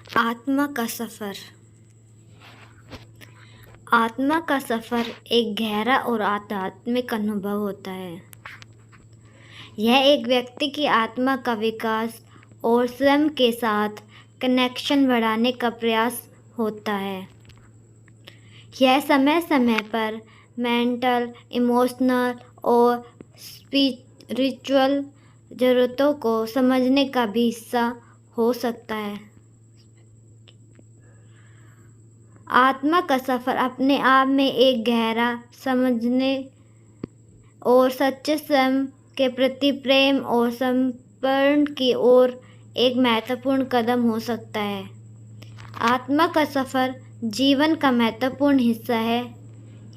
आत्मा का सफ़र। आत्मा का सफ़र एक गहरा और आध्यात्मिक अनुभव होता है। यह एक व्यक्ति की आत्मा का विकास और स्वयं के साथ कनेक्शन बढ़ाने का प्रयास होता है। यह समय समय पर मेंटल, इमोशनल और स्पिरिचुअल ज़रूरतों को समझने का भी हिस्सा हो सकता है। आत्मा का सफ़र अपने आप में एक गहरा समझने और सच्चे स्वयं के प्रति प्रेम और समर्पण की ओर एक महत्वपूर्ण कदम हो सकता है। आत्मा का सफ़र जीवन का महत्वपूर्ण हिस्सा है।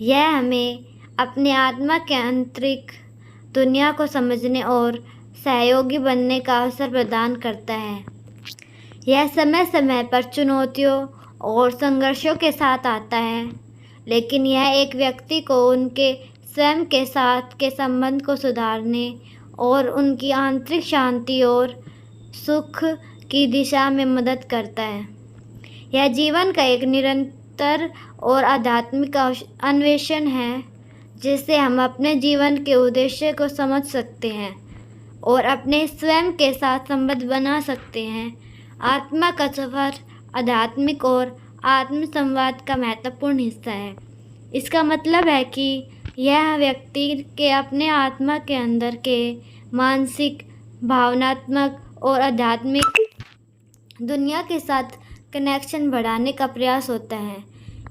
यह हमें अपनी आत्मा के आंतरिक दुनिया को समझने और सहयोगी बनने का अवसर प्रदान करता है। यह समय समय पर चुनौतियों और संघर्षों के साथ आता है, लेकिन यह एक व्यक्ति को उनके स्वयं के साथ के संबंध को सुधारने और उनकी आंतरिक शांति और सुख की दिशा में मदद करता है। यह जीवन का एक निरंतर और आध्यात्मिक अन्वेषण है, जिससे हम अपने जीवन के उद्देश्य को समझ सकते हैं और अपने स्वयं के साथ संबंध बना सकते हैं। आत्मा का सफ़र आध्यात्मिक और आत्म संवाद का महत्वपूर्ण हिस्सा है। इसका मतलब है कि यह व्यक्ति के अपने आत्मा के अंदर के मानसिक, भावनात्मक और आध्यात्मिक दुनिया के साथ कनेक्शन बढ़ाने का प्रयास होता है।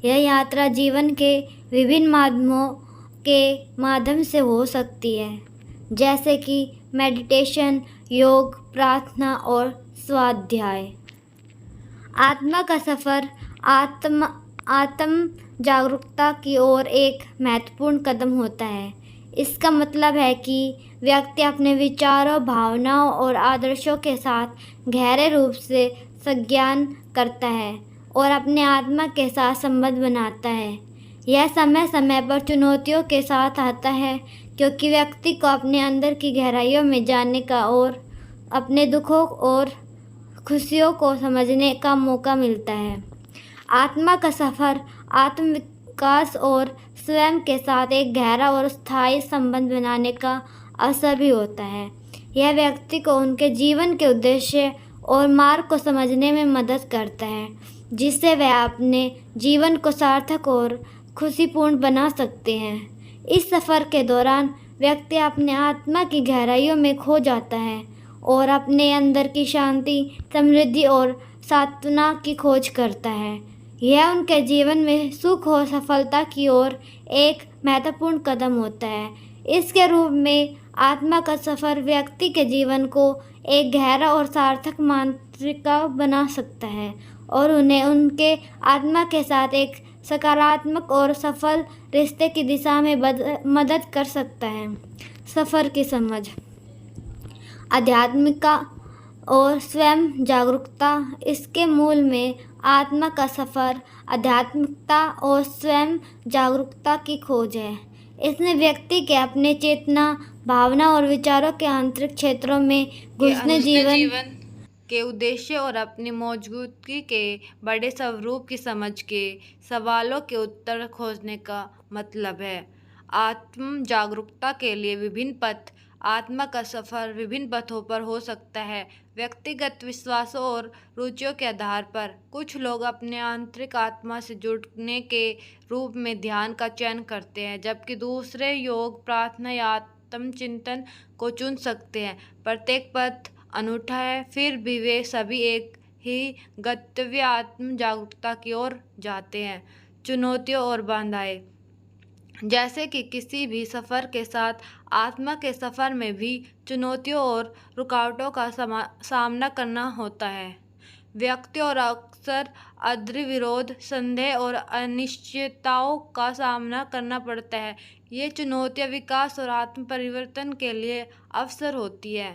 यह यात्रा जीवन के विभिन्न माध्यमों के माध्यम से हो सकती है, जैसे कि मेडिटेशन, योग, प्रार्थना और स्वाध्याय। आत्मा का सफ़र आत्म जागरूकता की ओर एक महत्वपूर्ण कदम होता है। इसका मतलब है कि व्यक्ति अपने विचारों, भावनाओं और आदर्शों के साथ गहरे रूप से संज्ञान करता है और अपने आत्मा के साथ संबंध बनाता है। यह समय समय पर चुनौतियों के साथ आता है, क्योंकि व्यक्ति को अपने अंदर की गहराइयों में जानने का और अपने दुखों और खुशियों को समझने का मौका मिलता है। आत्मा का सफ़र आत्मविकास और स्वयं के साथ एक गहरा और स्थायी संबंध बनाने का अवसर भी होता है। यह व्यक्ति को उनके जीवन के उद्देश्य और मार्ग को समझने में मदद करता है, जिससे वह अपने जीवन को सार्थक और खुशीपूर्ण बना सकते हैं। इस सफ़र के दौरान व्यक्ति अपने आत्मा की गहराइयों में खो जाता है और अपने अंदर की शांति, समृद्धि और सांत्वना की खोज करता है। यह उनके जीवन में सुख और सफलता की ओर एक महत्वपूर्ण कदम होता है। इसके रूप में आत्मा का सफ़र व्यक्ति के जीवन को एक गहरा और सार्थक मात्रिका बना सकता है और उन्हें उनके आत्मा के साथ एक सकारात्मक और सफल रिश्ते की दिशा में मदद कर सकता है। सफ़र की समझ, आध्यात्मिकता और स्वयं जागरूकता। इसके मूल में आत्मा का सफ़र आध्यात्मिकता और स्वयं जागरूकता की खोज है। इसने व्यक्ति के अपने चेतना, भावना और विचारों के आंतरिक क्षेत्रों में घुसने जीवन के उद्देश्य और अपनी मौजूदगी के बड़े स्वरूप की समझ के सवालों के उत्तर खोजने का मतलब है। आत्म जागरूकता के लिए विभिन्न पथ। आत्मा का सफ़र विभिन्न पथों पर हो सकता है, व्यक्तिगत विश्वासों और रुचियों के आधार पर। कुछ लोग अपने आंतरिक आत्मा से जुड़ने के रूप में ध्यान का चयन करते हैं, जबकि दूसरे योग, प्रार्थना या आत्मचिंतन को चुन सकते हैं। प्रत्येक पथ अनूठा है, फिर भी वे सभी एक ही गंतव्य आत्म जागरूकता की ओर जाते हैं। चुनौतियों और बाधाएं। जैसे कि किसी भी सफ़र के साथ, आत्मा के सफ़र में भी चुनौतियों और रुकावटों का सामना करना होता है। व्यक्ति और अक्सर अद्र विरोध, संदेह और अनिश्चितताओं का सामना करना पड़ता है। ये चुनौतियाँ विकास और आत्म परिवर्तन के लिए अवसर होती है।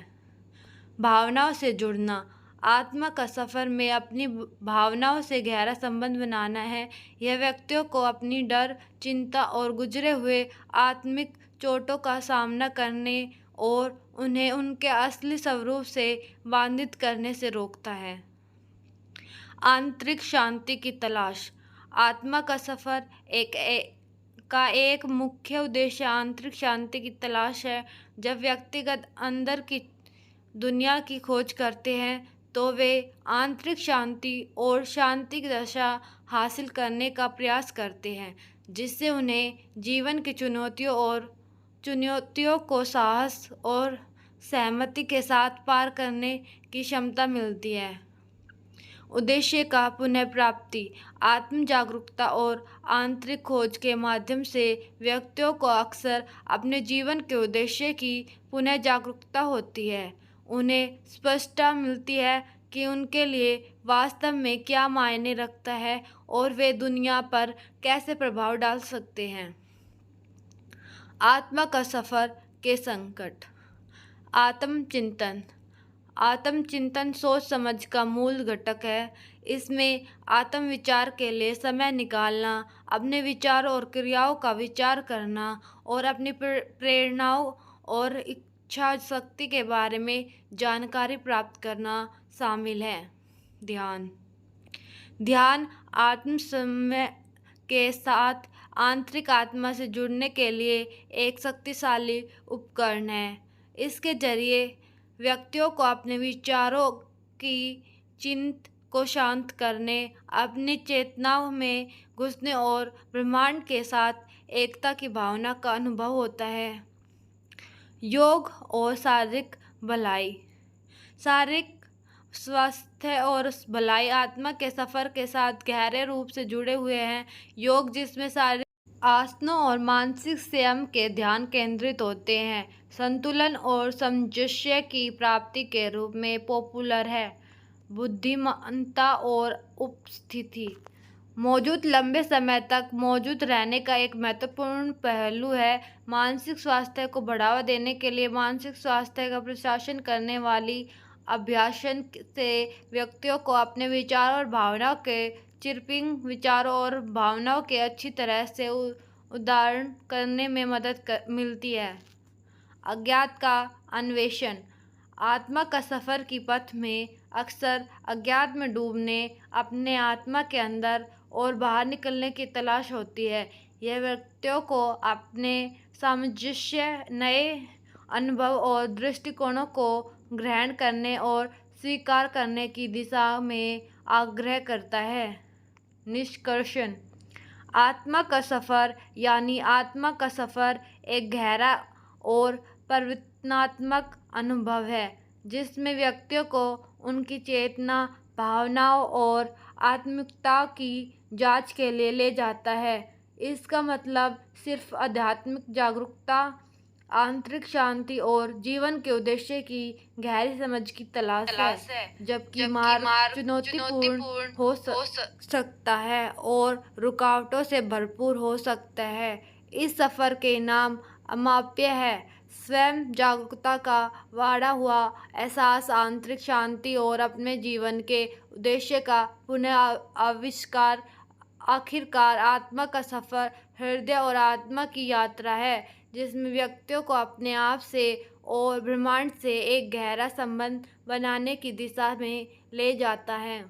भावनाओं से जुड़ना। आत्मा का सफ़र में अपनी भावनाओं से गहरा संबंध बनाना है। यह व्यक्तियों को अपनी डर, चिंता और गुजरे हुए आत्मिक चोटों का सामना करने और उन्हें उनके असली स्वरूप से बाधित करने से रोकता है। आंतरिक शांति की तलाश। आत्मा का सफ़र का एक मुख्य उद्देश्य आंतरिक शांति की तलाश है। जब व्यक्तिगत अंदर की दुनिया की खोज करते हैं तो वे आंतरिक शांति और शांति की दशा हासिल करने का प्रयास करते हैं, जिससे उन्हें जीवन की चुनौतियों को साहस और सहमति के साथ पार करने की क्षमता मिलती है। उद्देश्य का पुनः प्राप्ति। आत्म जागरूकता और आंतरिक खोज के माध्यम से व्यक्तियों को अक्सर अपने जीवन के उद्देश्य की पुनः जागरूकता होती है। उन्हें स्पष्टता मिलती है कि उनके लिए वास्तव में क्या मायने रखता है और वे दुनिया पर कैसे प्रभाव डाल सकते हैं। आत्मा का सफ़र के संकट। आत्मचिंतन। आत्मचिंतन सोच समझ का मूल घटक है। इसमें आत्मविचार के लिए समय निकालना, अपने विचारों और क्रियाओं का विचार करना और अपनी प्रेरणाओं और इच्छा शक्ति के बारे में जानकारी प्राप्त करना शामिल है। ध्यान। ध्यान आत्मसंयम के साथ आंतरिक आत्मा से जुड़ने के लिए एक शक्तिशाली उपकरण है। इसके जरिए व्यक्तियों को अपने विचारों की चिंता को शांत करने, अपनी चेतनाओं में घुसने और ब्रह्मांड के साथ एकता की भावना का अनुभव होता है। योग और शारीरिक भलाई। शारीरिक स्वास्थ्य और भलाई आत्मा के सफ़र के साथ गहरे रूप से जुड़े हुए हैं। योग, जिसमें शारीरिक आसनों और मानसिक संयम के ध्यान केंद्रित होते हैं, संतुलन और सामंजस्य की प्राप्ति के रूप में पॉपुलर है। बुद्धिमत्ता और उपस्थिति मौजूद लंबे समय तक मौजूद रहने का एक महत्वपूर्ण पहलू है। मानसिक स्वास्थ्य को बढ़ावा देने के लिए मानसिक स्वास्थ्य का प्रशासन करने वाली अभ्यास से व्यक्तियों को अपने विचारों और भावनाओं के विचारों और भावनाओं के अच्छी तरह से उदाहरण करने में मदद मिलती है। अज्ञात का अन्वेषण। आत्मा का सफ़र की पथ में अक्सर अज्ञात में डूबने, अपने आत्मा के अंदर और बाहर निकलने की तलाश होती है। यह व्यक्तियों को अपने सामंजस्य, नए अनुभव और दृष्टिकोणों को ग्रहण करने और स्वीकार करने की दिशा में आग्रह करता है। निष्कर्षण। आत्मा का सफ़र यानी आत्मा का सफ़र एक गहरा और परिवर्तनात्मक अनुभव है, जिसमें व्यक्तियों को उनकी चेतना, भावनाओं और आत्मिकता की जांच के लिए ले जाता है। इसका मतलब सिर्फ आध्यात्मिक जागरूकता, आंतरिक शांति और जीवन के उद्देश्य की गहरी समझ की तलाश है, जबकि मार्ग चुनौतीपूर्ण हो सकता है और रुकावटों से भरपूर हो सकता है। इस सफ़र के इनाम अमाप्य है। स्वयं जागरूकता का बढ़ा हुआ एहसास, आंतरिक शांति और अपने जीवन के उद्देश्य का पुनः आविष्कार। आखिरकार आत्मा का सफ़र हृदय और आत्मा की यात्रा है, जिसमें व्यक्तियों को अपने आप से और ब्रह्मांड से एक गहरा संबंध बनाने की दिशा में ले जाता है।